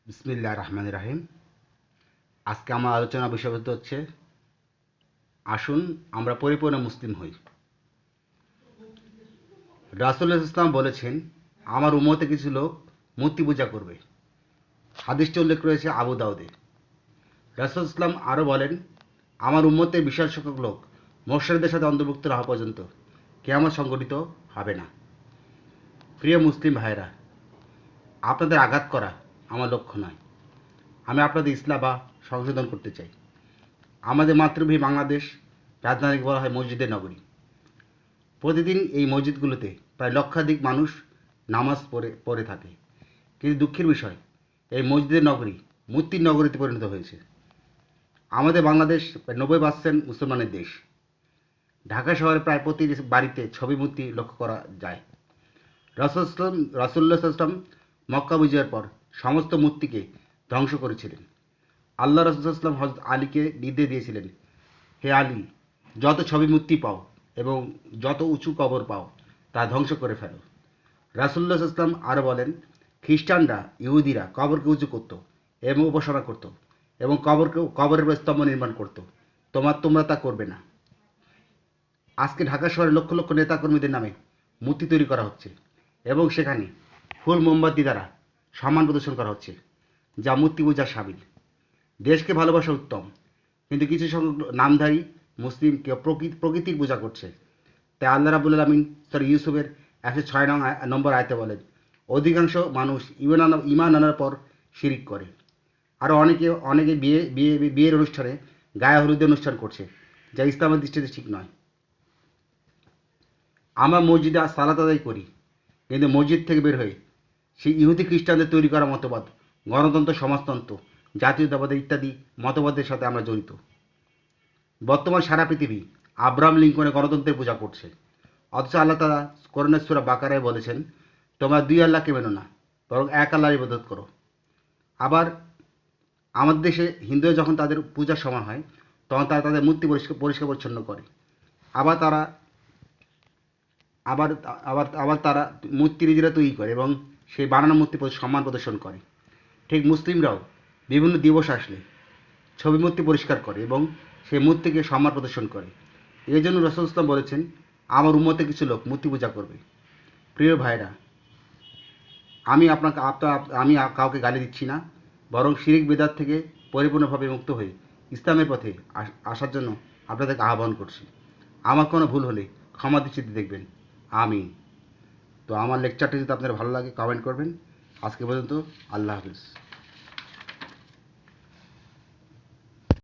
বিসমিল্লাহির রহমানির রহিম। আজকে আমার আলোচনা বিষয়বস্তু হচ্ছে, আসুন আমরা পরিপূর্ণ মুসলিম হই। রাসূলুল্লাহ ইসলাম বলেছেন, আমার উম্মতে কিছু লোক মূর্তি পূজা করবে। হাদিসটি উল্লেখ রয়েছে আবু দাউদে। রাসূল ইসলাম আরও বলেন, আমার উম্মতের বিশাল সংখ্যক লোক মোরশেদের সাথে অন্তর্ভুক্ত না হওয়া পর্যন্ত কিয়ামত সংঘটিত হবে না। প্রিয় মুসলিম ভাইরা, আপনাদের আঘাত করা আমার লক্ষ্য নয়। আমি আপনাদের ইসলাহ বা সংশোধন করতে চাই। আমাদের মাতৃভূমি বাংলাদেশ, রাজধানীকে বলা হয় মসজিদের নগরী। প্রতিদিন এই মসজিদগুলোতে প্রায় লক্ষাধিক মানুষ নামাজ পড়ে থাকে। কিন্তু দুঃখের বিষয়, এই মসজিদের নগরী মূর্তির নগরীতে পরিণত হয়েছে। আমাদের বাংলাদেশ প্রায় 90% মুসলমানের দেশ। ঢাকা শহরে প্রায় প্রতি বাড়িতে ছবি মূর্তি লক্ষ্য করা যায়। রাসূলুল্লাহ ইসলাম মক্কা বিজয়ের পর সমস্ত মূর্তিকে ধ্বংস করেছিলেন। আল্লাহ রাসূল ইসলাম হযরত আলীকে নির্দেশ দিয়েছিলেন, হে আলী, যত ছবি মূর্তি পাও এবং যত উঁচু কবর পাও তা ধ্বংস করে ফেলো। রাসূলুল্লাহ ইসলাম আরও বলেন, খ্রিস্টানরা ইহুদিরা কবরকে উঁচু করত এবং উপাসনা করত এবং কবরের উপর স্তম্ভ নির্মাণ করত। তোমরা তা করবে না। আজকে ঢাকা শহরে লক্ষ লক্ষ নেতাকর্মীদের নামে মূর্তি তৈরি করা হচ্ছে এবং সেখানে ফুল মোমবাতি দ্বারা সম্মান প্রদর্শন করা হচ্ছে, যা মূর্তি পূজার সামিল। দেশকে ভালোবাসা উত্তম, কিন্তু কিছু সংখ্যক নামধারী মুসলিম কেউ প্রকৃতির পূজা করছে। তাই আল্লাহ রাব্বুল আলামিন সূরা ইউসুফের 106 নম্বর আয়াতে বলেন, অধিকাংশ মানুষ ঈমান আনার পর শিরিক করে। আরও অনেকে বিয়ের অনুষ্ঠানে গায়ে হলুদের অনুষ্ঠান করছে, যা ইসলামের দৃষ্টিতে ঠিক নয়। আমরা মসজিদে সালাত আদায় করি, কিন্তু মসজিদ থেকে বের হয়ে সেই ইহুদি খ্রিস্টানদের তৈরি করা মতবাদ, গণতন্ত্র, সমাজতন্ত্র, জাতীয়তাবাদ ইত্যাদি মতবাদের সাথে আমরা জড়িত। বর্তমান সারা পৃথিবী আব্রাহাম লিঙ্কনের গণতন্ত্রের পূজা করছে, অথচ আল্লাহ তাআলা কোরআনের সূরা বাকারায় বলেছেন, তোমরা দুই আল্লাহকে মেনো না, বরং এক আল্লাহর ইবাদত করো। আবার আমাদের দেশে হিন্দুরা যখন তাদের পূজার সময় হয়, তখন তারা তাদের মূর্তি পরিষ্কার পরিচ্ছন্ন করে। আবার তারা আবার আবার আবার তারা মূর্তি নিজেরা তৈরি করে এবং সেই বানানো মূর্তি সম্মান প্রদর্শন করে। ঠিক মুসলিমরাও বিভিন্ন দিবস আসলে ছবি মূর্তি পরিষ্কার করে এবং সেই মূর্তিকে সম্মান প্রদর্শন করে। এই জন্য রাসূল ইসলাম বলেছেন, আমার উম্মতে কিছু লোক মূর্তি পূজা করবে। প্রিয় ভাইরা, আমি কাউকে গালি দিচ্ছি না, বরং শিরিক বিদআত থেকে পরিপূর্ণভাবে মুক্ত হয়ে ইসলামের পথে আসার জন্য আপনাদেরকে আহ্বান করছি। আমার কোনো ভুল হলে ক্ষমা দৃষ্টিতে দেখবেন। আমিন। তো আমার লেকচারটি যদি আপনার ভালো লাগে কমেন্ট করবেন। আজকে পর্যন্ত, আল্লাহ হাফিজ।